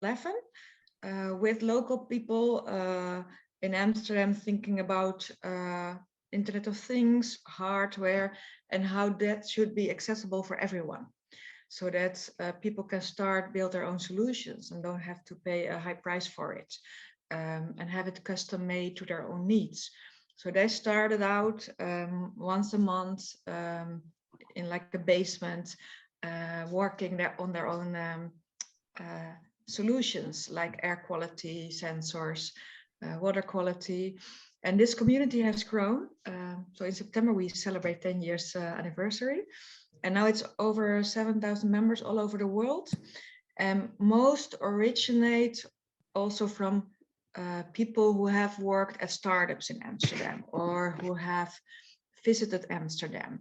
with local people in Amsterdam thinking about Internet of Things, hardware, and how that should be accessible for everyone, so that people can build their own solutions and don't have to pay a high price for it, and have it custom made to their own needs. So they started out once a month in like the basement, working on their own solutions like air quality sensors, water quality. And this community has grown. So in September, we celebrate 10 years anniversary. And now it's over 7,000 members all over the world. And most originate also from people who have worked at startups in Amsterdam or who have visited Amsterdam.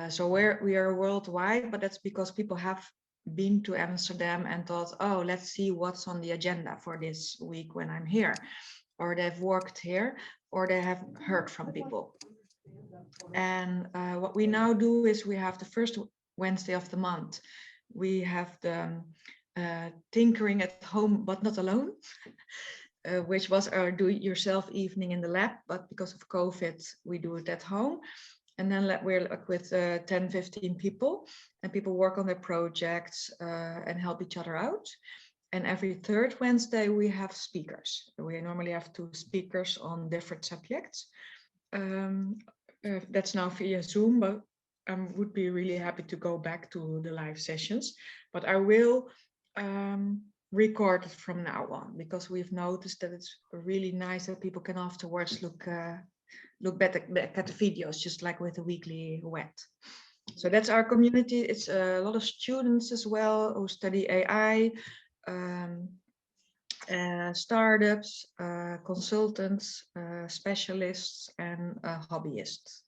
So we are worldwide, but that's because people have been to Amsterdam and thought, oh, let's see what's on the agenda for this week when I'm here. Or they've worked here, or they have heard from people. And what we now do is we have the first Wednesday of the month. We have the tinkering at home, but not alone, which was our do-it-yourself evening in the lab. But because of COVID, we do it at home. And then we're like with 10, 15 people, and people work on their projects and help each other out. And every third Wednesday, we have speakers. We normally have 2 speakers on different subjects. That's now via Zoom, but I would be really happy to go back to the live sessions. But I will record it from now on, because we've noticed that it's really nice that people can afterwards look back at the videos, just like with the weekly WET. So that's our community. It's a lot of students as well who study AI, startups, consultants, specialists, and hobbyists.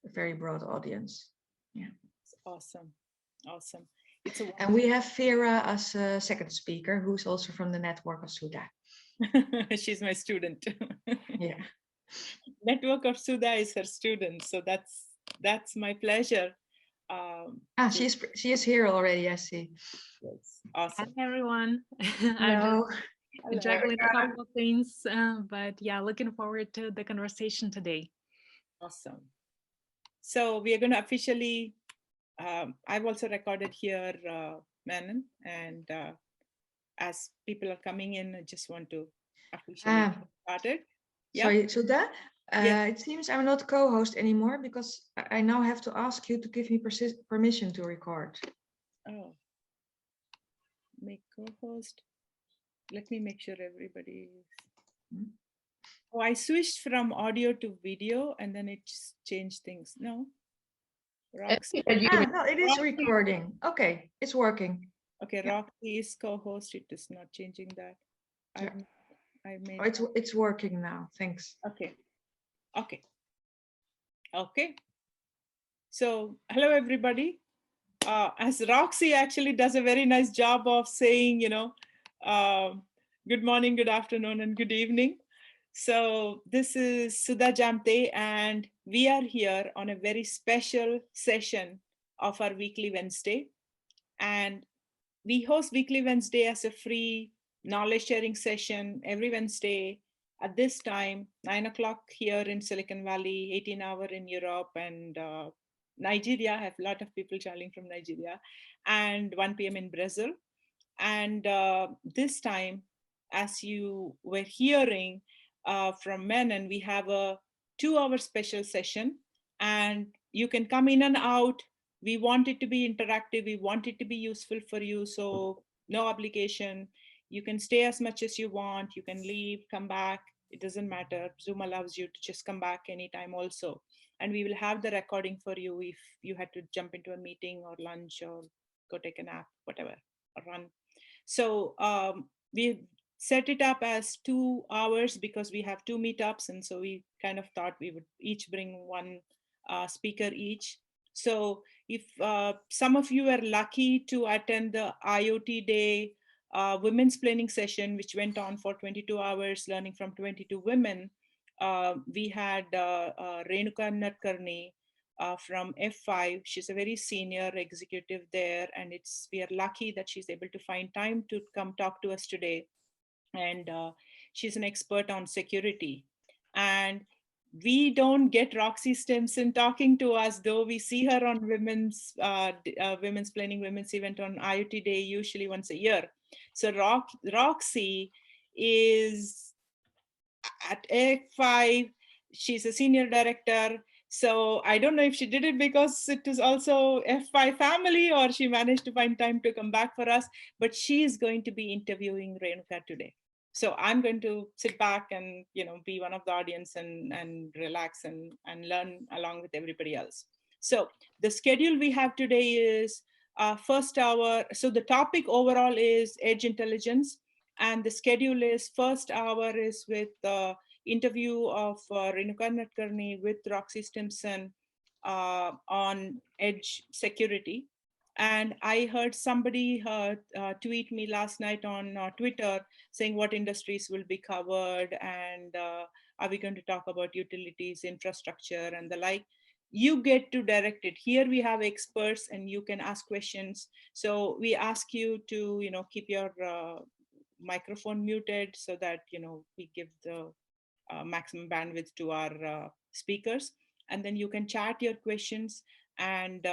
A very broad audience. Yeah. Awesome. Awesome. And we have Vera as a second speaker, who's also from the network of Suda. She's my student. Yeah. Network of Sudha is her student, so that's my pleasure. She is here already, I see. Yes. Awesome. Hi everyone. Hello. I'm juggling a couple of things, but yeah, looking forward to the conversation today. Awesome. So we are going to officially, I've also recorded here, Manon, and as people are coming in, I just want to officially get started. Yeah. Sorry, Suda, it seems I'm not co-host anymore, because I now have to ask you to give me permission to record. Oh, make co-host. Let me make sure everybody is. Oh, I switched from audio to video and then it just changed things. No? Roxy. No, it is recording. Okay, it's working. Okay, yeah. Roxy is co-host. It is not changing that. I made. Oh, it's working now. Thanks. Okay. Okay. Okay. So, hello everybody. As Roxy actually does a very nice job of saying, good morning, good afternoon, and good evening. So this is Sudha Jamte, and we are here on a very special session of our weekly Wednesday. And we host weekly Wednesday as a free knowledge sharing session every Wednesday at this time, 9 o'clock here in Silicon Valley, 18-hour in Europe, and Nigeria. I have a lot of people joining from Nigeria, and 1 p.m. in Brazil. And this time, as you were hearing from Menon, we have a 2-hour special session, and you can come in and out. We want it to be interactive. We want it to be useful for you. So no obligation. You can stay as much as you want. You can leave, come back. It doesn't matter. Zoom allows you to just come back anytime also. And we will have the recording for you if you had to jump into a meeting or lunch or go take a nap, whatever, or run. So we set it up as 2 hours because we have 2 meetups. And so we kind of thought we would each bring 1 speaker each. So if some of you are lucky to attend the IoT Day women's planning session, which went on for 22 hours, learning from 22 women, we had Renuka Nadkarni, from F5. She's a very senior executive there, and we are lucky that she's able to find time to come talk to us today. And she's an expert on security. And we don't get Roxy Stimson talking to us, though we see her on Women's Planning Women's event on IoT Day, usually once a year. So Roxy is at F5. She's a senior director. So I don't know if she did it because it is also F5 family, or she managed to find time to come back for us, but she is going to be interviewing Renuka today. So I'm going to sit back and, be one of the audience and relax and learn along with everybody else. So the schedule we have today is first hour. So the topic overall is edge intelligence, and the schedule is first hour is with the interview of Renuka Nadkarni with Roxy Stimson on edge security. And I heard somebody tweet me last night on Twitter saying what industries will be covered, and are we going to talk about utilities, infrastructure, and the like. You get to direct it. Here we have experts and you can ask questions. So we ask you to, keep your microphone muted so that, we give the maximum bandwidth to our speakers. And then you can chat your questions, and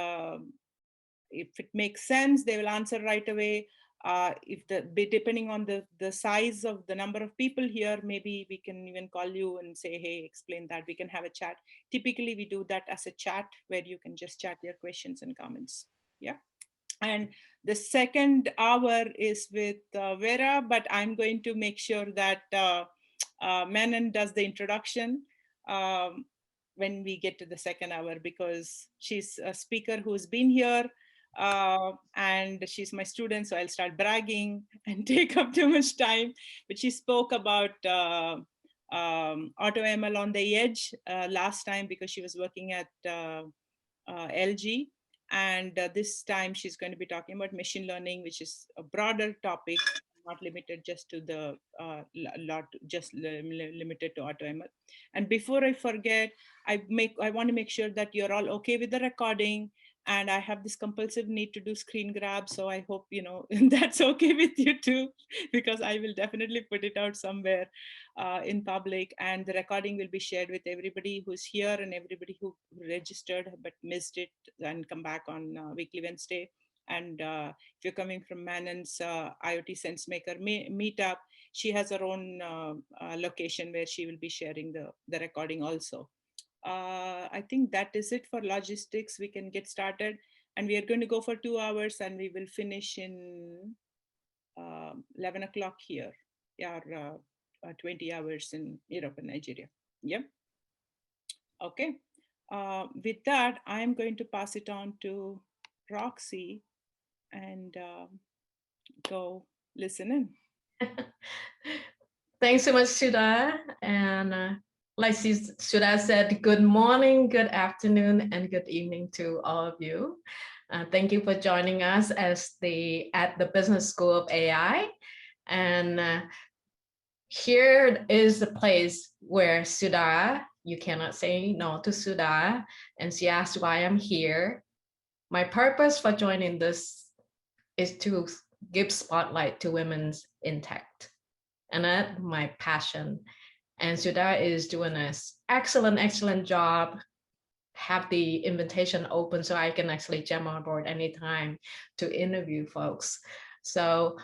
if it makes sense, they will answer right away. Depending on the size of the number of people here, maybe we can even call you and say, hey, explain that. We can have a chat. Typically, we do that as a chat where you can just chat your questions and comments. Yeah. And the second hour is with Vera, but I'm going to make sure that Manon does the introduction when we get to the second hour, because she's a speaker who's been here and she's my student, so I'll start bragging and take up too much time. But she spoke about auto ML on the edge last time because she was working at LG. And this time she's going to be talking about machine learning, which is a broader topic, not limited just to the limited to AutoML. And before I forget, I want to make sure that you're all okay with the recording. And I have this compulsive need to do screen grab. So I hope, that's okay with you too, because I will definitely put it out somewhere in public. And the recording will be shared with everybody who's here and everybody who registered but missed it and come back on Weekly Wednesday. And if you're coming from Manon's IoT SenseMaker meetup, she has her own location where she will be sharing the recording also. I think that is it for logistics. We can get started, and we are going to go for 2 hours, and we will finish in 11 o'clock here. Yeah, 20 hours in Europe and Nigeria. Yeah. Okay. With that, I'm going to pass it on to Roxy and go listen in. Thanks so much, Sudha. And like Sudha said, good morning, good afternoon, and good evening to all of you. Thank you for joining us at the Business School of AI. And here is the place where Sudha, you cannot say no to Sudha. And she asked why I'm here. My purpose for joining this is to give spotlight to women in tech. And that's my passion. And Sudha is doing an excellent job. Have the invitation open so I can actually jump on board anytime to interview folks. So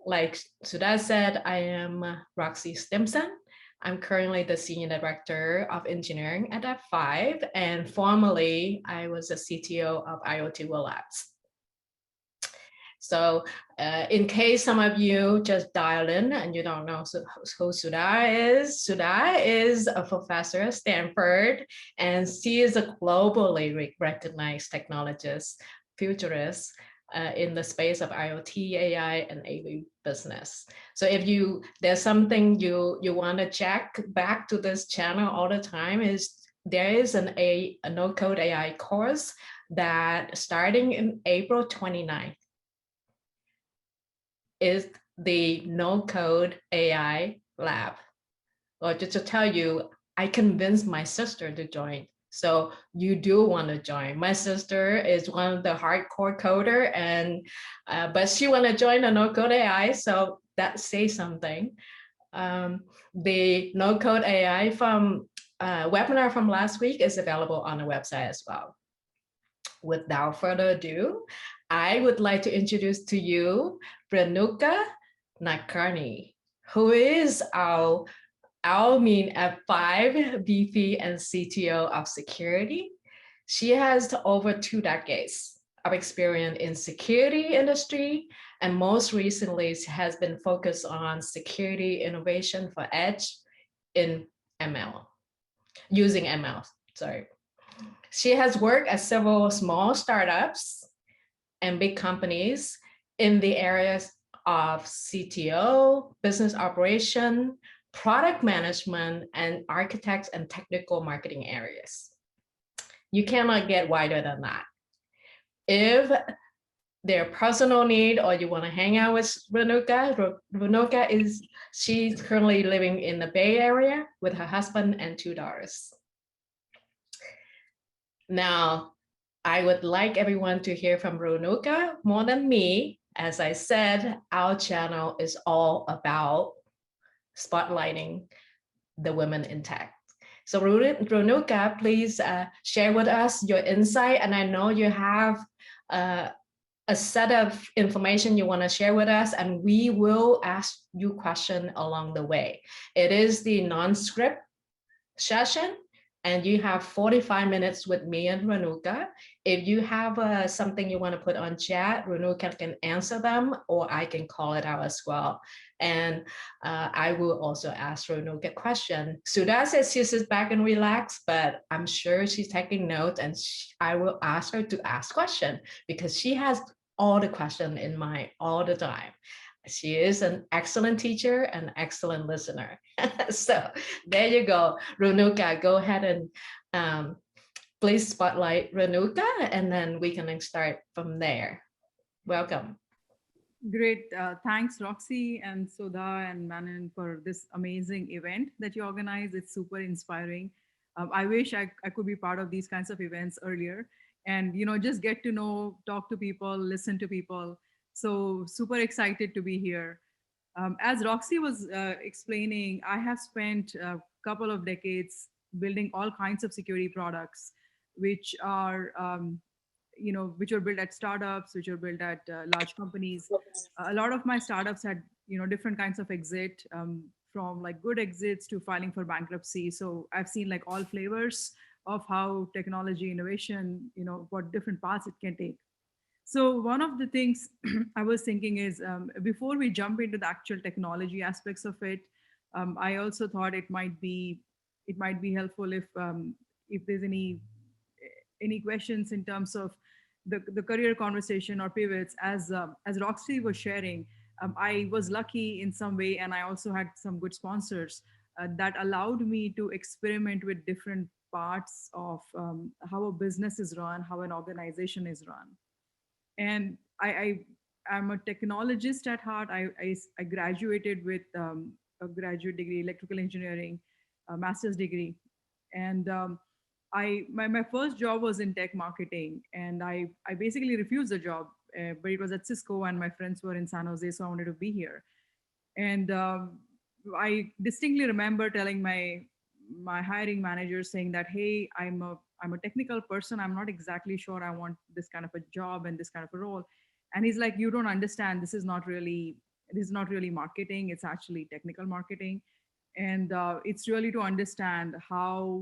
like Sudha said, I am Roxy Stimson. I'm currently the Senior Director of Engineering at F5, and formerly I was a CTO of IoT Will Labs. So in case some of you just dial in and you don't know who Sudha is a professor at Stanford, and she is a globally recognized technologist, futurist in the space of IoT, AI, and AV business. So if there's something you want to check back to this channel all the time, there is a no-code AI course that starting in April 29th. Is the no-code AI lab. Or just to tell you, I convinced my sister to join So you do want to join. My sister is one of the hardcore coder, and but she want to join the No Code AI, so that says something. The No Code AI from webinar from last week is available on the website as well. Without further ado, I would like to introduce to you Renuka Nadkarni, who is our F5 VP and CTO of security. She has over 2 decades of experience in security industry, and most recently has been focused on security innovation for edge in ML, using ML, sorry. She has worked at several small startups and big companies in the areas of CTO, business operation, product management, and architects and technical marketing areas. You cannot get wider than that. If their personal need or you want to hang out with Renuka she's currently living in the Bay Area with her husband and 2 daughters. Now, I would like everyone to hear from Renuka more than me. As I said, our channel is all about spotlighting the women in tech. So Renuka, please share with us your insight. And I know you have a set of information you want to share with us, and we will ask you questions along the way. It is the non-script session, and you have 45 minutes with me and Renuka. If you have something you want to put on chat, Renuka can answer them, or I can call it out as well. And I will also ask Renuka a question. Sudha says she sits back and relax, but I'm sure she's taking notes, and I will ask her to ask questions because she has all the questions in mind all the time. She is an excellent teacher and excellent listener. So there you go. Renuka, go ahead and please spotlight Renuka, and then we can start from there. Welcome. Great. Thanks, Roxy and Sudha and Manan, for this amazing event that you organize. It's super inspiring. I wish I could be part of these kinds of events earlier and, just get to know, talk to people, listen to people. So super excited to be here. As Roxy was explaining, I have spent a couple of decades building all kinds of security products, which are which are built at startups, which are built at large companies. A lot of my startups had different kinds of exit, from like good exits to filing for bankruptcy. So I've seen like all flavors of how technology innovation, what different paths it can take. So one of the things I was thinking is, before we jump into the actual technology aspects of it, I also thought it might be helpful if there's any questions in terms of the career conversation or pivots. As Roxy was sharing, I was lucky in some way, and I also had some good sponsors that allowed me to experiment with different parts of how a business is run, how an organization is run. And I'm a technologist at heart. I graduated with a graduate degree, electrical engineering, a master's degree, and my first job was in tech marketing, and I basically refused the job, but it was at Cisco, and my friends were in San Jose, so I wanted to be here. And I distinctly remember telling my hiring manager, saying that, hey, I'm a technical person. I'm not exactly sure I want this kind of a job and this kind of a role. And he's like, you don't understand. This is not really marketing. It's actually technical marketing. And it's really to understand how